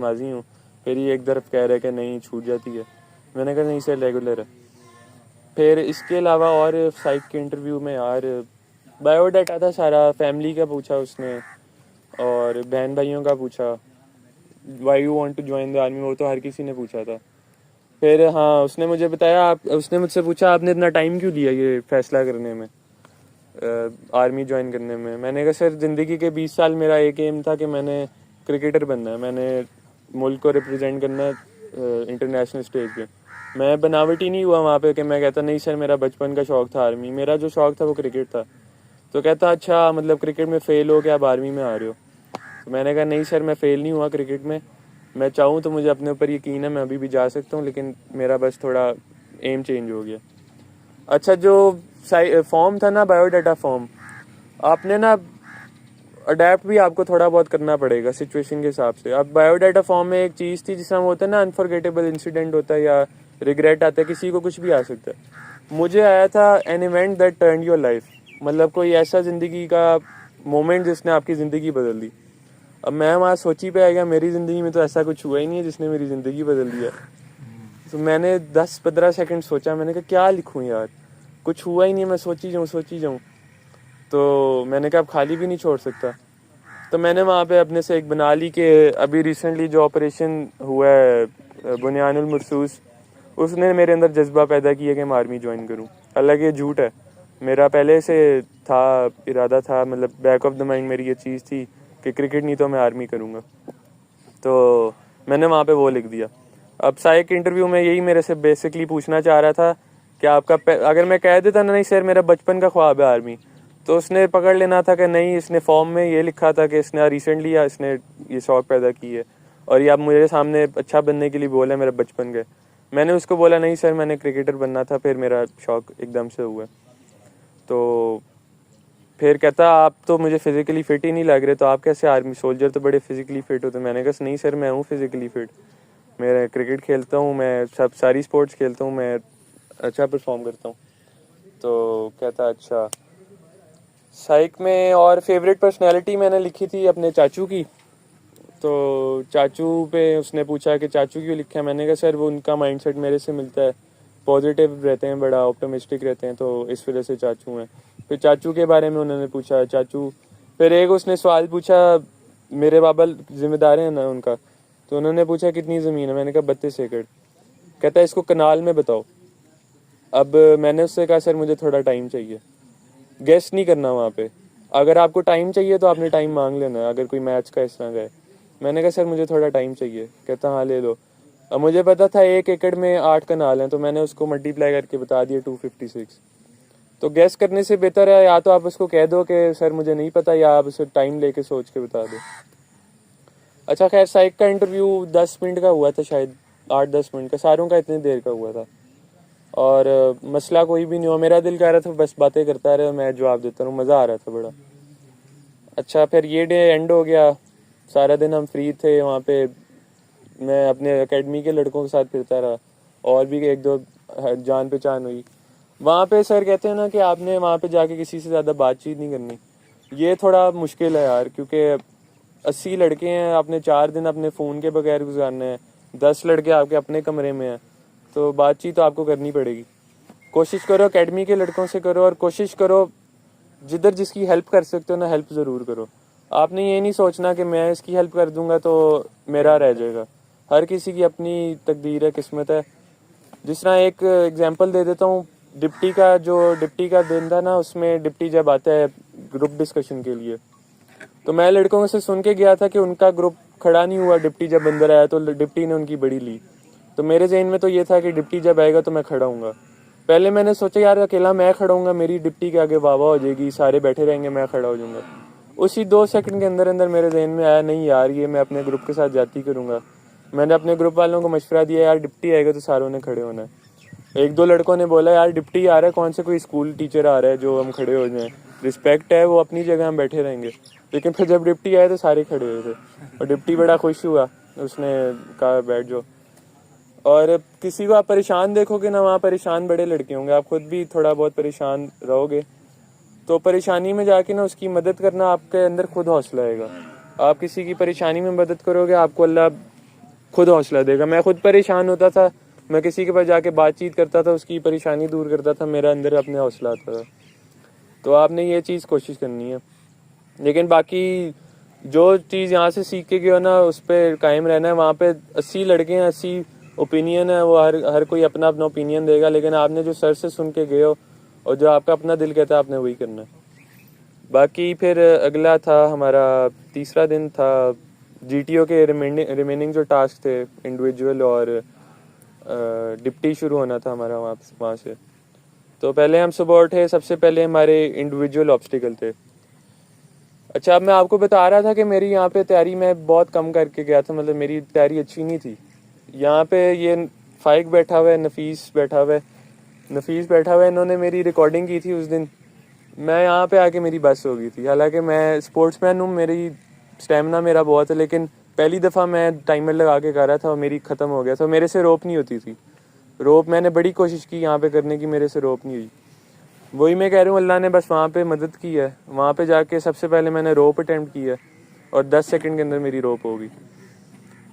नमाजी हूँ, फिर ये एक तरफ कह रहा है कि नहीं छूट जाती है। मैंने कहा नहीं सर रेगुलर है। फिर इसके अलावा और साइक के इंटरव्यू में यार बायोडाटा था सारा, फैमिली का पूछा उसने और बहन भाइयों का पूछा, why you want to join the army, वो तो हर किसी ने पूछा था। फिर हाँ उसने मुझे बताया, आप उसने मुझसे पूछा आपने इतना टाइम क्यों लिया ये फैसला करने में, आर्मी ज्वाइन करने में। मैंने कहा सर ज़िंदगी के 20 साल मेरा एक एम था कि मैंने क्रिकेटर बनना है, मैंने मुल्क को रिप्रेजेंट करना है इंटरनेशनल स्टेज पे। मैं बनावटी नहीं हुआ वहाँ पे कि मैं कहता नहीं सर मेरा बचपन का शौक़ था आर्मी, मेरा जो शौक़ था वो क्रिकेट था। तो कहता अच्छा मतलब क्रिकेट में फ़ेल हो के आप आर्मी में आ रहे हो। तो मैंने कहा नहीं सर मैं फ़ेल नहीं हुआ क्रिकेट में, मैं चाहूँ तो मुझे अपने ऊपर यकीन है, मैं अभी भी जा सकता हूँ, लेकिन मेरा बस थोड़ा एम चेंज हो गया। अच्छा जो फॉर्म था ना बायोडाटा फॉर्म, आपने ना अडेप्ट भी आपको थोड़ा बहुत करना पड़ेगा सिचुएशन के हिसाब से। अब बायोडाटा फॉर्म में एक चीज़ थी जिसमें होता है ना अनफॉरगेटेबल इंसिडेंट होता है या रिग्रेट आता है, किसी को कुछ भी आ सकता है। मुझे आया था an event that turn your life, मतलब कोई ऐसा ज़िंदगी का मोमेंट जिसने आपकी ज़िंदगी बदल दी। अब मैं वहाँ सोची पे आ गया, मेरी ज़िंदगी में तो ऐसा कुछ हुआ ही नहीं है जिसने मेरी ज़िंदगी बदल दिया। तो मैंने 10-15 सेकंड सोचा, मैंने कहा क्या लिखूं यार, कुछ हुआ ही नहीं, मैं सोची जाऊं। तो मैंने कहा अब खाली भी नहीं छोड़ सकता। तो मैंने वहाँ पे अपने से एक बना ली कि अभी रिसेंटली जो ऑपरेशन हुआ है बुनियानुल मरसूस, उसने मेरे अंदर जज्बा पैदा किया कि मैं आर्मी ज्वाइन करूँ। हालांकि ये झूठ है, मेरा पहले से था इरादा था, मतलब बैक ऑफ द माइंड मेरी ये चीज़ थी कि क्रिकेट नहीं तो मैं आर्मी करूँगा। तो मैंने वहाँ पे वो लिख दिया। अब साइक इंटरव्यू में यही मेरे से बेसिकली पूछना चाह रहा था कि आपका अगर मैं कह देता ना नहीं सर मेरा बचपन का ख्वाब है आर्मी, तो उसने पकड़ लेना था कि नहीं इसने फॉर्म में ये लिखा था कि इसने रिसेंटली या इसने ये शौक़ पैदा की है और ये आप मेरे सामने अच्छा बनने के लिए बोला मेरा बचपन का। मैंने उसको बोला नहीं सर मैंने क्रिकेटर बनना था, फिर मेरा शौक़ एकदम से हुआ। तो फिर कहता आप तो मुझे फिज़िकली फ़िट ही नहीं लग रहे, तो आप कैसे आर्मी, सोल्जर तो बड़े फिज़िकली फ़िट होते। मैंने कहा नहीं सर मैं हूँ फिज़िकली फ़िट, मैं क्रिकेट खेलता हूँ, मैं सारी स्पोर्ट्स खेलता हूँ, मैं अच्छा परफॉर्म करता हूँ। तो कहता अच्छा। साइक में और फेवरेट पर्सनैलिटी मैंने लिखी थी अपने चाचू की। तो चाचू पे उसने पूछा कि चाचू क्यों लिखा है, मैंने कहा सर वो उनका माइंडसेट मेरे से मिलता है, पॉजिटिव रहते हैं, बड़ा ऑप्टिमिस्टिक रहते हैं, तो इस वजह से चाचू हैं। फिर चाचू के बारे में उन्होंने पूछा चाचू, फिर एक उसने सवाल पूछा मेरे बाबा जिम्मेदार हैं ना उनका, तो उन्होंने पूछा कितनी ज़मीन है, मैंने कहा 32 एकड़। कहता है इसको कनाल में बताओ। अब मैंने उससे कहा सर मुझे थोड़ा टाइम चाहिए, गेस नहीं करना वहाँ पे, अगर आपको टाइम चाहिए तो आपने टाइम मांग लेना अगर कोई मैच का इस तरह का है। मैंने कहा सर मुझे थोड़ा टाइम चाहिए। कहता हाँ ले लो। अब मुझे पता था 1 एकड़ में 8 कनाल हैं, तो मैंने उसको मल्टीप्लाई करके बता दिया 256। तो गैस करने से बेहतर है या तो आप उसको कह दो कि सर मुझे नहीं पता, या आप उसे टाइम लेके सोच के बता दो। अच्छा खैर साइक का इंटरव्यू 10 मिनट का हुआ था शायद, 8-10 मिनट का, सारों का इतनी देर का हुआ था और मसला कोई भी नहीं हुआ। मेरा दिल कह रहा था बस बातें करता रहे, मैं जवाब देता रहूँ, मज़ा आ रहा था बड़ा। अच्छा फिर ये डे एंड हो गया, सारा दिन हम फ्री थे वहाँ पे, मैं अपने एकेडमी के लड़कों के साथ फिरता रहा, और भी 1-2 जान पहचान हुई वहाँ पे। सर कहते हैं ना कि आपने वहाँ पे जाके किसी से ज़्यादा बातचीत नहीं करनी, ये थोड़ा मुश्किल है यार, क्योंकि 80 लड़के हैं, आपने 4 दिन अपने फ़ोन के बगैर गुजारने हैं, 10 लड़के आपके अपने कमरे में हैं, तो बातचीत तो आपको करनी पड़ेगी। कोशिश करो एकेडमी के लड़कों से करो, और कोशिश करो जिधर जिसकी हेल्प कर सकते हो ना हेल्प ज़रूर करो। आपने ये नहीं सोचना कि मैं इसकी हेल्प कर दूंगा तो मेरा रह जाएगा, हर किसी की अपनी तकदीर है, किस्मत है। जिस तरह एक एग्जांपल दे देता हूँ, डिप्टी का दिन था ना, उसमें डिप्टी जब आता है ग्रुप डिस्कशन के लिए, तो मैं लड़कों से सुन के गया था कि उनका ग्रुप खड़ा नहीं हुआ, डिप्टी जब अंदर आया तो डिप्टी ने उनकी बड़ी ली। तो मेरे जहन में तो ये था कि डिप्टी जब आएगा तो मैं खड़ा हूँगा। पहले मैंने सोचा यार अकेला मैं खड़ा हूँगा, मेरी डिप्टी के आगे वाह वाह हो जाएगी, सारे बैठे रहेंगे, मैं खड़ा हो जाऊँगा। उसी 2 सेकंड के अंदर अंदर मेरे जहन में आया नहीं यार ये मैं अपने ग्रुप के साथ जाती करूँगा। मैंने अपने ग्रुप वालों को मशवरा दिया यार डिप्टी आएगा तो सारों ने खड़े होना है। 1-2 लड़कों ने बोला यार डिप्टी आ रहा है, कौन से कोई स्कूल टीचर आ रहा है जो हम खड़े हो जाएं, रिस्पेक्ट है, वो अपनी जगह हम बैठे रहेंगे। लेकिन फिर जब डिप्टी आए तो सारे खड़े हुए थे और डिप्टी बड़ा खुश हुआ, उसने कहा बैठ जाओ। और किसी को आप परेशान देखोगे ना, वहाँ परेशान बड़े लड़के होंगे, आप खुद भी थोड़ा बहुत परेशान रहोगे, तो परेशानी में जाके ना उसकी मदद करना, आपके अंदर खुद हौसला आएगा। आप किसी की परेशानी में मदद करोगे, आपको अल्लाह खुद हौसला देगा। मैं खुद परेशान होता था, मैं किसी के पास जाके बातचीत करता था, उसकी परेशानी दूर करता था, मेरा अंदर अपने हौसला आता था। तो आपने ये चीज़ कोशिश करनी है। लेकिन बाकी जो चीज़ यहाँ से सीख के गए हो ना, उस पर कायम रहना है। वहाँ पे 80 लड़के हैं, 80 ओपिनियन है, वो हर कोई अपना अपना ओपिनियन देगा, लेकिन आपने जो सर से सुन के गए हो और जो आपका अपना दिल कहता है, आपने वही करना है। बाकी फिर अगला था हमारा तीसरा दिन था GTO के रिमेनिंग जो टास्क थे, इंडिविजुअल और डिप्टी शुरू होना था हमारा वहाँ से। तो पहले हम सुबह उठे, सबसे पहले हमारे इंडिविजुअल ऑब्स्टिकल थे। अच्छा, अब मैं आपको बता रहा था कि मेरी यहाँ पे तैयारी मैं बहुत कम करके गया था, मतलब मेरी तैयारी अच्छी नहीं थी। यहाँ पे ये फाइक बैठा हुआ है, नफीस बैठा हुआ है, इन्होंने मेरी रिकॉर्डिंग की थी उस दिन। मैं यहाँ पे आके मेरी बस हो गई थी। हालांकि मैं स्पोर्ट्समैन हूँ, मेरी स्टेमिना मेरा बहुत है, लेकिन पहली दफ़ा मैं टाइमर लगा के कर रहा था और मेरी ख़त्म हो गया था। मेरे से रोप नहीं होती थी। रोप मैंने बड़ी कोशिश की यहाँ पे करने की, मेरे से रोप नहीं हुई। वही मैं कह रहा हूँ, अल्लाह ने बस वहाँ पे मदद की है। वहाँ पे जाके सबसे पहले मैंने रोप अटैम्प्ट की है और 10 सेकंड के अंदर मेरी रोप होगी।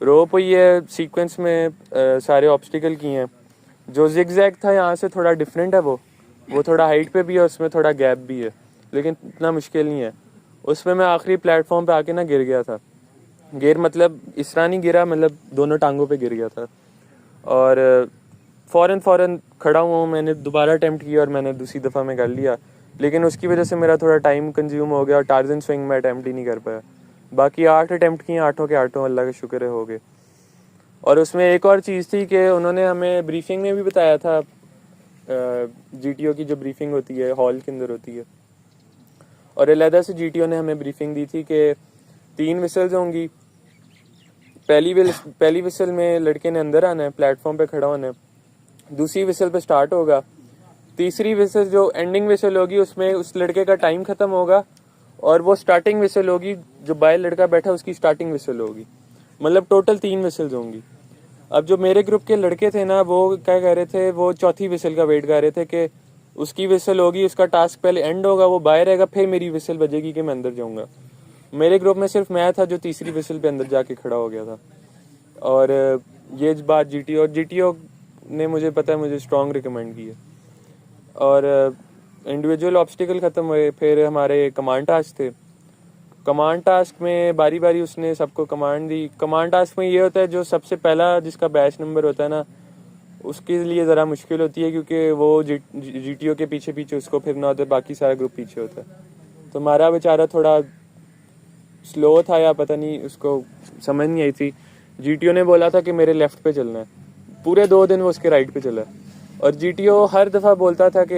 रोप हुई है, सीक्वेंस में सारे ऑब्स्टिकल किए हैं। जो जिगजैग था यहाँ से थोड़ा डिफरेंट है, वो थोड़ा हाइट पे भी है, उसमें थोड़ा गैप भी है, लेकिन इतना मुश्किल नहीं है। उसमें मैं आखिरी प्लेटफॉर्म पे आके ना गिर गया था। मतलब इस तरह नहीं गिरा, मतलब दोनों टांगों पे गिर गया था और फ़ौरन खड़ा हुआ हूँ। मैंने दोबारा अटैम्प्ट किया और मैंने दूसरी दफ़ा में कर लिया, लेकिन उसकी वजह से मेरा थोड़ा टाइम कंज्यूम हो गया और टार्जन स्विंग में अटैम्प्ट ही नहीं कर पाया। बाकी 8 अटैम्प्ट किए, 8 के 8 अल्लाह का शुक्र है हो गए। और उसमें एक और चीज़ थी कि उन्होंने हमें ब्रीफिंग में भी बताया था, GTO की जो ब्रीफिंग होती है हॉल के अंदर होती है, और अलहदा से GTO ने हमें ब्रीफिंग दी थी कि 3 विसल्स होंगी। पहली विसल में लड़के ने अंदर आना है, प्लेटफॉर्म पे खड़ा होना है। दूसरी विसल पे स्टार्ट होगा। तीसरी विसल जो एंडिंग विसल होगी, उसमें उस लड़के का टाइम खत्म होगा और वो स्टार्टिंग विसल होगी, जो बाहर लड़का बैठा उसकी स्टार्टिंग विसल होगी। मतलब टोटल 3 विसल्स होंगी। अब जो मेरे ग्रुप के लड़के थे ना, वो क्या कह रहे थे, वो चौथी विसल का वेट कर रहे थे कि उसकी विसल होगी, उसका टास्क पहले एंड होगा, वो बाहर रहेगा, फिर मेरी विसल बजेगी कि मैं अंदर जाऊंगा। मेरे ग्रुप में सिर्फ मैं था जो तीसरी विसल पे अंदर जाके खड़ा हो गया था। और ये बात GTO ने मुझे पता है, मुझे स्ट्रॉन्ग रिकमेंड की है। और इंडिविजुअल ऑब्स्टिकल ख़त्म हुए, फिर हमारे कमांड टास्क थे। कमांड टास्क में बारी बारी उसने सबको कमांड दी। कमांड टास्क में ये होता है, जो सबसे पहला जिसका बैच नंबर होता है ना, उसके लिए ज़रा मुश्किल होती है, क्योंकि वो GTO के पीछे पीछे उसको फिरना होता है, बाकी सारा ग्रुप पीछे होता है। तो हमारा बेचारा थोड़ा स्लो था या पता नहीं, उसको समझ नहीं आई थी। GTO ने बोला था कि मेरे लेफ्ट पे चलना है, पूरे 2 दिन वो उसके राइट पे चला। और GTO हर दफ़ा बोलता था कि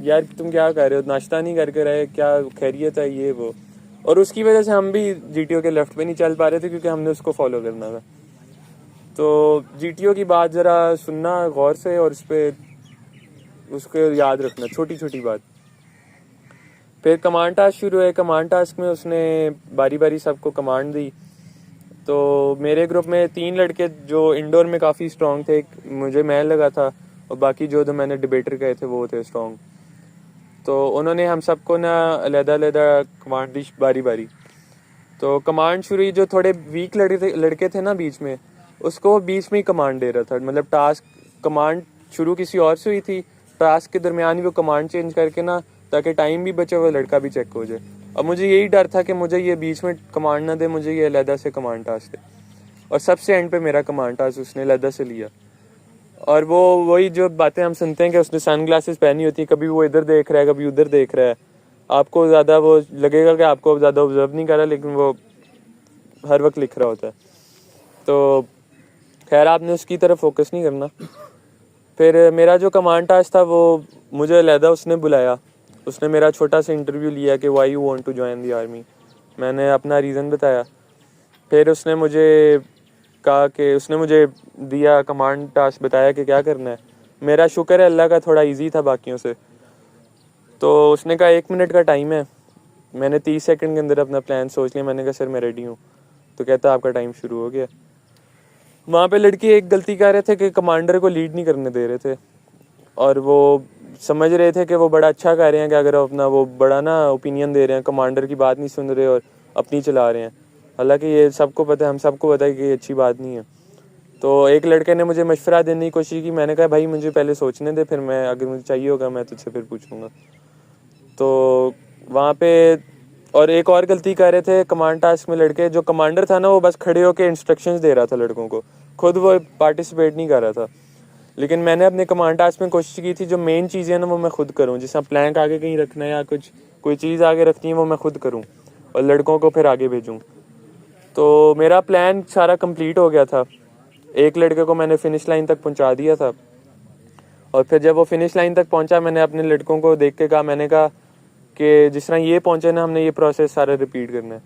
यार तुम क्या कर रहे हो, नाश्ता नहीं करके रहे, क्या खैरियत है, ये वो। और उसकी वजह से हम भी GTO के लेफ्ट पे नहीं चल पा रहे थे, क्योंकि हमने उसको फॉलो करना था। तो GTO की बात ज़रा सुनना गौर से, और उस पर उसको याद रखना, छोटी छोटी बात। फिर कमांड टास्क शुरू है। कमांड टास्क में उसने बारी बारी सबको कमांड दी। तो मेरे ग्रुप में 3 लड़के जो इंडोर में काफ़ी स्ट्रॉन्ग थे, मुझे मैं लगा था, और बाकी जो मैंने डिबेटर कहे थे वो थे स्ट्रॉन्ग। तो उन्होंने हम सबको ना अलग-अलग कमांड दी बारी बारी। तो कमांड शुरू हुई, जो थोड़े वीक लड़के थे ना बीच में, उसको बीच में ही कमांड दे रहा था। मतलब टास्क कमांड शुरू किसी और से हुई थी, टास्क के दरमियान ही वो कमांड चेंज करके ना, ताकि टाइम भी बचे, वो लड़का भी चेक हो जाए। अब मुझे यही डर था कि मुझे ये बीच में कमांड ना दे, मुझे ये अलहदा से कमांड टास्क दे। और सबसे एंड पे मेरा कमांड टास्क उसने अलहदा से लिया। और वो वही जो बातें हम सुनते हैं कि उसने सन ग्लासेस पहनी होती है, कभी वो इधर देख रहा है, कभी उधर देख रहा है। आपको ज़्यादा वो लगेगा कि आपको ज़्यादा ऑब्जर्व नहीं कर रहा, लेकिन वो हर वक्त लिख रहा होता है। तो खैर, आपने उसकी तरफ फोकस नहीं करना। फिर मेरा जो कमांड टास्क था, वो मुझे अलहदा उसने बुलाया। उसने मेरा छोटा सा इंटरव्यू लिया कि why you want to join the army. मैंने अपना रीज़न बताया। फिर उसने मुझे कहा कि उसने मुझे दिया कमांड टास्क, बताया कि क्या करना है। मेरा शुक्र है अल्लाह का, थोड़ा इजी था बाकियों से। तो उसने कहा 1 मिनट का टाइम है। मैंने 30 सेकंड के अंदर अपना प्लान सोच लिया। मैंने कहा सर मैं रेडी हूँ। तो कहता आपका टाइम शुरू हो गया। वहाँ पे लड़के एक गलती कर रहे थे कि कमांडर को लीड नहीं करने दे रहे थे, और वो समझ रहे थे कि वो बड़ा अच्छा कर रहे हैं, कि अगर अपना वो बड़ा ना ओपिनियन दे रहे हैं, कमांडर की बात नहीं सुन रहे और अपनी चला रहे हैं। हालांकि ये सबको पता है, हम सबको पता है कि ये अच्छी बात नहीं है। तो एक लड़के ने मुझे मशवरा देने की कोशिश की, मैंने कहा भाई मुझे पहले सोचने दे, फिर मैं अगर मुझे चाहिए होगा मैं तुझसे फिर पूछूंगा। तो वहाँ पे और एक और गलती कर रहे थे कमांड टास्क में लड़के, जो कमांडर था ना वो बस खड़े होकर इंस्ट्रक्शंस दे रहा था लड़कों को, खुद वो पार्टिसिपेट नहीं कर रहा था। लेकिन मैंने अपने कमांड टास्क में कोशिश की थी जो मेन चीज़ें हैं ना वो मैं खुद करूँ, जैसे प्लैंक आगे कहीं रखना है या कुछ कोई चीज़ आगे रखनी है वो मैं खुद करूँ और लड़कों को फिर आगे भेजूँ। तो मेरा प्लान सारा कंप्लीट हो गया था। एक लड़के को मैंने फिनिश लाइन तक पहुंचा दिया था और फिर जब वो फिनिश लाइन तक पहुंचा मैंने अपने लड़कों को देख के कहा, मैंने कहा कि जिस तरह ये पहुंचे ना हमने ये प्रोसेस सारा रिपीट करना है।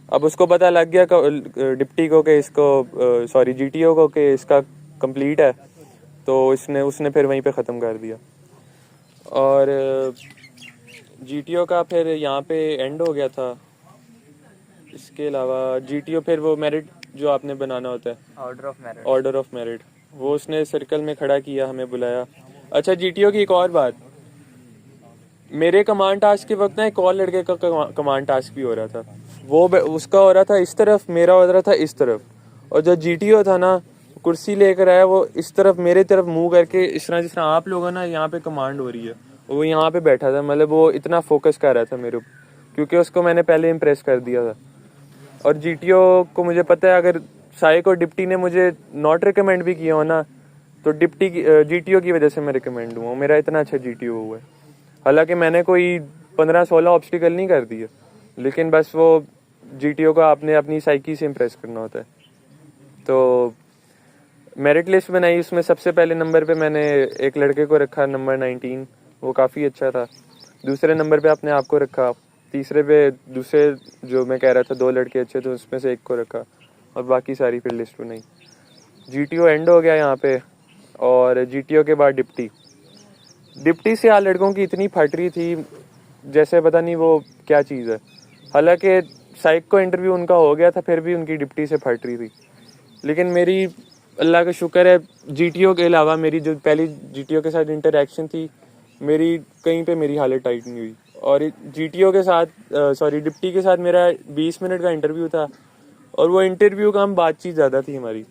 अब उसको पता लग गया डिप्टी को कि इसको सॉरी जीटीओ को कि इसका कंप्लीट है, तो उसने फिर वहीं पे ख़त्म कर दिया। और जीटीओ का फिर यहाँ पे एंड हो गया था। इसके अलावा जीटीओ फिर वो मेरिट जो आपने बनाना होता है, ऑर्डर ऑफ मेरिट, वो उसने सर्कल में खड़ा किया, हमें बुलाया। अच्छा जीटीओ की एक और बात, मेरे कमांड टास्क के वक्त ना एक और लड़के का कमांड टास्क भी हो रहा था, वो उसका हो रहा था इस तरफ, मेरा हो रहा था इस तरफ, और जो जीटीओ था ना कुर्सी लेकर आया वो इस तरफ मेरे तरफ मुंह करके इस तरह जिस तरह आप लोग ना यहाँ पे कमांड हो रही है, वो यहाँ पे बैठा था। मतलब वो इतना फोकस कर रहा था मेरे ऊपर क्योंकि उसको मैंने पहले इम्प्रेस कर दिया था। और जीटीओ को मुझे पता है अगर साइक और डिप्टी ने मुझे नॉट रिकमेंड भी किया हो ना तो जीटीओ की वजह से मैं रिकमेंड हुआ, मेरा इतना अच्छा जीटीओ हुआ है। हालांकि मैंने कोई 15-16 ऑब्स्टिकल नहीं कर दिए, लेकिन बस वो जीटीओ का आपने अपनी साइकी से इम्प्रेस करना होता है। तो मेरिट लिस्ट बनाई, उसमें सबसे पहले नंबर पे मैंने एक लड़के को रखा नंबर 19, वो काफ़ी अच्छा था। दूसरे नंबर पे अपने आप को रखा, तीसरे पे दूसरे जो मैं कह रहा था 2 लड़के अच्छे थे उसमें से एक को रखा और बाकी सारी फिर लिस्ट बनाई। जीटीओ एंड हो गया यहाँ पे। और जीटीओ के बाद डिप्टी से यार लड़कों की इतनी फट रही थी जैसे पता नहीं वो क्या चीज़ है। हालांकि साइक को इंटरव्यू उनका हो गया था फिर भी उनकी डिप्टी से फट रही थी। लेकिन मेरी अल्लाह का शुक्र है जीटीओ के अलावा मेरी जो पहली जीटीओ के साथ इंटरेक्शन थी मेरी कहीं पे मेरी हालत टाइट नहीं हुई। और जीटीओ के साथ डिप्टी के साथ मेरा 20 मिनट का इंटरव्यू था और वो इंटरव्यू का हम बातचीत ज़्यादा थी हमारी।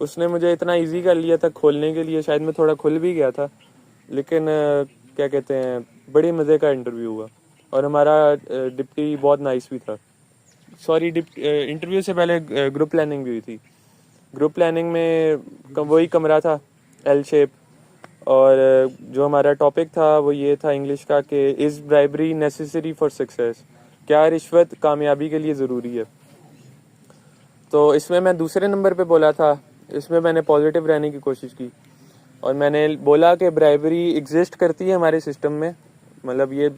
उसने मुझे इतना इजी कर लिया था खोलने के लिए, शायद मैं थोड़ा खुल भी गया था, लेकिन क्या कहते हैं बड़े मज़े का इंटरव्यू हुआ। और हमारा डिप्टी बहुत नाइस भी था। इंटरव्यू से पहले ग्रुप प्लानिंग भी हुई थी। ग्रुप प्लानिंग में वही कमरा था एल शेप, और जो हमारा टॉपिक था वो ये था इंग्लिश का कि is bribery necessary for success, क्या रिश्वत कामयाबी के लिए ज़रूरी है। तो इसमें मैं दूसरे नंबर पे बोला था। इसमें मैंने पॉजिटिव रहने की कोशिश की और मैंने बोला कि ब्राइबरी एग्जिस्ट करती है हमारे सिस्टम में। मतलब ये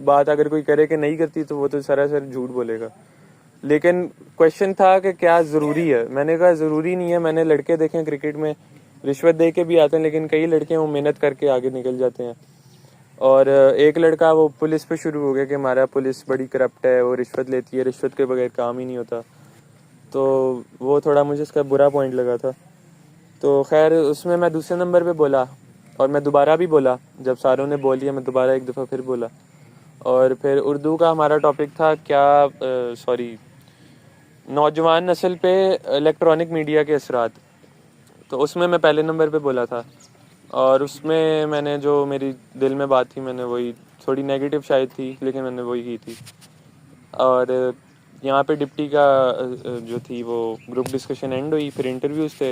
बात अगर कोई करे कि नहीं करती तो वो तो सरासर झूठ बोलेगा। लेकिन क्वेश्चन था कि क्या ज़रूरी है। मैंने कहा ज़रूरी नहीं है। मैंने लड़के देखे हैं क्रिकेट में रिश्वत दे के भी आते हैं, लेकिन कई लड़के वो मेहनत करके आगे निकल जाते हैं। और एक लड़का वो पुलिस पे शुरू हो गया कि हमारा पुलिस बड़ी करप्ट है, वो रिश्वत लेती है, रिश्वत के बगैर काम ही नहीं होता। तो वो थोड़ा मुझे इसका बुरा पॉइंट लगा था। तो खैर उसमें मैं दूसरे नंबर पे बोला और मैं दोबारा भी बोला। जब सारों ने बोल दिया मैं दोबारा एक दफ़ा फिर बोला। और फिर उर्दू का हमारा टॉपिक था नौजवान नस्ल पे इलेक्ट्रॉनिक मीडिया के असरात। तो उसमें मैं पहले नंबर पे बोला था और उसमें मैंने जो मेरी दिल में बात थी मैंने वही, थोड़ी नेगेटिव शायद थी लेकिन मैंने वही की थी। और यहाँ पे डिप्टी का जो थी वो ग्रुप डिस्कशन एंड हुई, फिर इंटरव्यूज़ थे।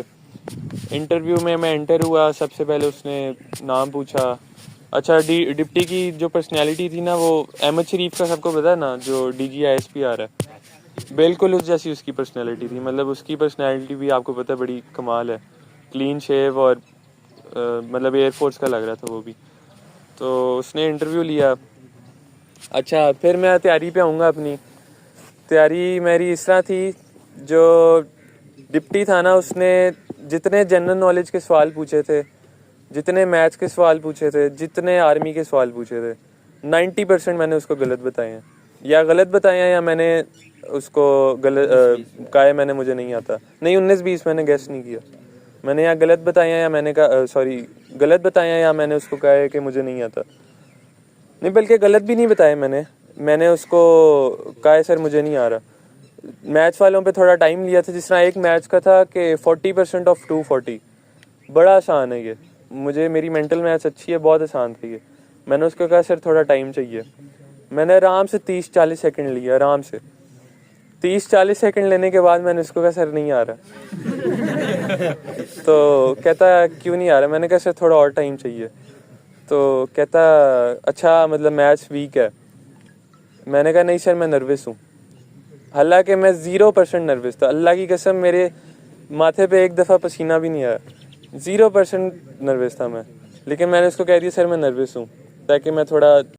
इंटरव्यू में मैं एंटर हुआ, सबसे पहले उसने नाम पूछा। अच्छा डिप्टी की जो पर्सनैलिटी थी ना वो अहमद शरीफ का सबको पता है ना, जो DGISP आ रहा है, बिल्कुल उस जैसी उसकी पर्सनैलिटी थी। मतलब उसकी पर्सनैलिटी भी आपको पता है बड़ी कमाल है, क्लीन शेव और मतलब एयरफोर्स का लग रहा था वो भी। तो उसने इंटरव्यू लिया। अच्छा फिर मैं तैयारी पे आऊँगा। अपनी तैयारी मेरी इस तरह थी, जो डिप्टी था ना उसने जितने जनरल नॉलेज के सवाल पूछे थे, जितने मैथ्स के सवाल पूछे थे, जितने आर्मी के सवाल पूछे थे, 90% मैंने उसको गलत बताए हैं। या गलत बताए हैं या मैंने उसको गलत कहा है मैंने मुझे नहीं आता। नहीं 19-20 मैंने गेस नहीं किया। मैंने या गलत बताए हैं या मैंने कहा गलत बताए हैं या मैंने उसको कहा है कि मुझे नहीं आता। नहीं बल्कि गलत भी नहीं बताए मैंने उसको कहा है सर मुझे नहीं आ रहा। मैथ्स वालों पे थोड़ा टाइम लिया था, जिस तरह एक मैथ्स का था कि 40% ऑफ 240, बड़ा आसान है ये, मुझे मेरी मेंटल मैथ्स अच्छी है, बहुत आसान थी ये। मैंने उसको कहा सर थोड़ा टाइम चाहिए, मैंने आराम से 30-40 सेकंड लिया, आराम से 30-40 सेकंड लेने के बाद मैंने उसको कहा सर नहीं आ रहा। तो कहता क्यों नहीं आ रहा, मैंने कहा सर थोड़ा और टाइम चाहिए। तो कहता अच्छा मतलब मैथ्स वीक है। मैंने कहा नहीं सर मैं नर्वस हूँ। हालांकि मैं 0% नर्वस था, अल्लाह की कसम मेरे माथे पे एक दफ़ा पसीना भी नहीं आया, 0% नर्वस था मैं। लेकिन मैंने उसको कह दिया सर मैं नर्वस हूँ, ताकि मैं थोड़ा